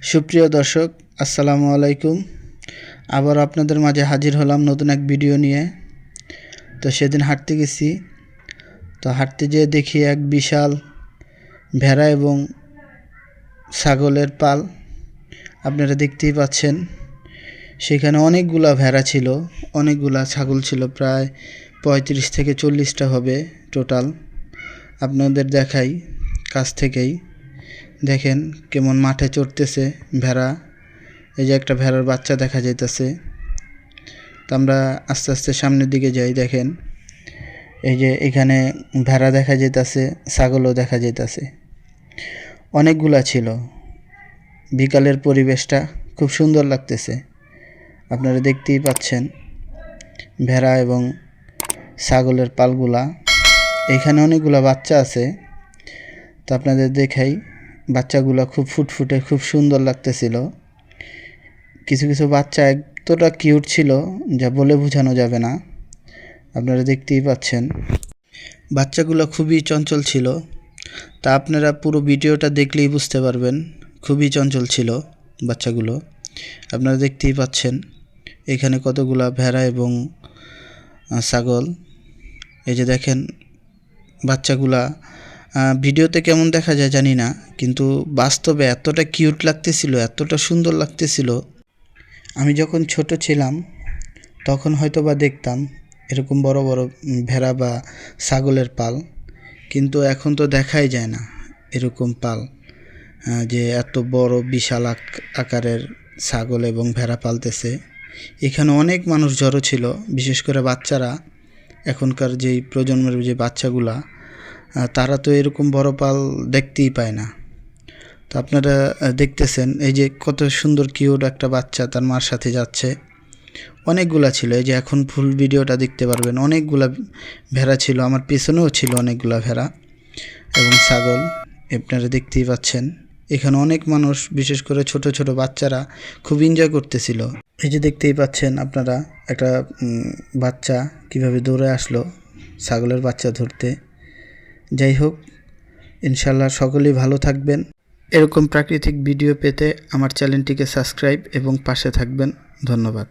সুপ্রিয় দর্শক, আসসালামু আলাইকুম। আবার আপনাদের মাঝে হাজির হলাম নতুন এক ভিডিও নিয়ে। তো সেদিন হাঁটতে গেছি, তো হাঁটতে যেয়ে দেখি এক বিশাল ভেড়া এবং ছাগলের পাল। আপনারা দেখতেই পাচ্ছেন, সেখানে অনেকগুলা ভেড়া ছিল, অনেকগুলা ছাগল ছিল, প্রায় 35 থেকে 40টা হবে টোটাল। আপনাদের দেখাই কাছ থেকেই, দেখেন কেমন মাঠে চড়তেছে ভেড়া। এই যে একটা ভেড়ার বাচ্চা দেখা যাইতেছে। তো আমরা আস্তে আস্তে সামনের দিকে যাই। দেখেন এই যে এখানে ভেড়া দেখা যাইতেছে, ছাগলও দেখা যাইতেছে, অনেকগুলা ছিল। বিকালের পরিবেশটা খুব সুন্দর লাগতেছে, আপনারা দেখতেই পাচ্ছেন ভেড়া এবং ছাগলের পালগুলা। এখানে অনেকগুলা বাচ্চা আছে, তো আপনাদের দেখাই। বাচ্চাগুলো খুব ফুটফুটে, খুব সুন্দর লাগতেছিল। কিছু কিছু বাচ্চা এতটা কিউট ছিল যা বলে বোঝানো যাবে না। আপনারা দেখতেই পাচ্ছেন বাচ্চাগুলো খুবই চঞ্চল ছিল। তা আপনারা পুরো ভিডিওটা দেখলেই বুঝতে পারবেন, খুবই চঞ্চল ছিল বাচ্চাগুলো। আপনারা দেখতেই পাচ্ছেন এখানে কতগুলা ভেড়া এবং ছাগল। এই যে দেখেন বাচ্চাগুলা ভিডিওতে কেমন দেখা যায় জানি না, কিন্তু বাস্তবে এতটা কিউট লাগতেছিল, এতটা সুন্দর লাগতেছিল। আমি যখন ছোট ছিলাম তখন হয়তো বা দেখতাম এরকম বড় বড় ভেড়া বা ছাগলের পাল, কিন্তু এখন তো দেখাই যায় না এরকম পাল, যে এত বড় বিশাল আকারের ছাগল এবং ভেড়া পালতেছে। এখানে অনেক মানুষ জড়ো ছিল, বিশেষ করে বাচ্চারা। এখনকার যেই প্রজন্মের যে বাচ্চাগুলা, তারা তো এরকম বড় পাল দেখতেই পায় না। তো আপনারা দেখতেছেন এই যে কত সুন্দর কিউট একটা বাচ্চা তার মার সাথে যাচ্ছে। অনেকগুলা ছিল, এই যে এখন ফুল ভিডিওটা দেখতে পারবেন। অনেকগুলা ভেড়া ছিল, আমার পেছনেও ছিল অনেকগুলা ভেড়া এবং ছাগল। আপনারা দেখতেই পাচ্ছেন এখানে অনেক মানুষ, বিশেষ করে ছোট ছোট বাচ্চারা খুব এনজয় করতেছিল। এই যে দেখতেই পাচ্ছেন আপনারা একটা বাচ্চা কিভাবে দৌড়ে আসলো ছাগলের বাচ্চা ধরতে। যাই হোক, ইনশাল্লাহ সকলেই ভালো থাকবেন। এরকম প্রাকৃতিক ভিডিও পেতে আমার চ্যানেলটিকে সাবস্ক্রাইব এবং পাশে থাকবেন। ধন্যবাদ।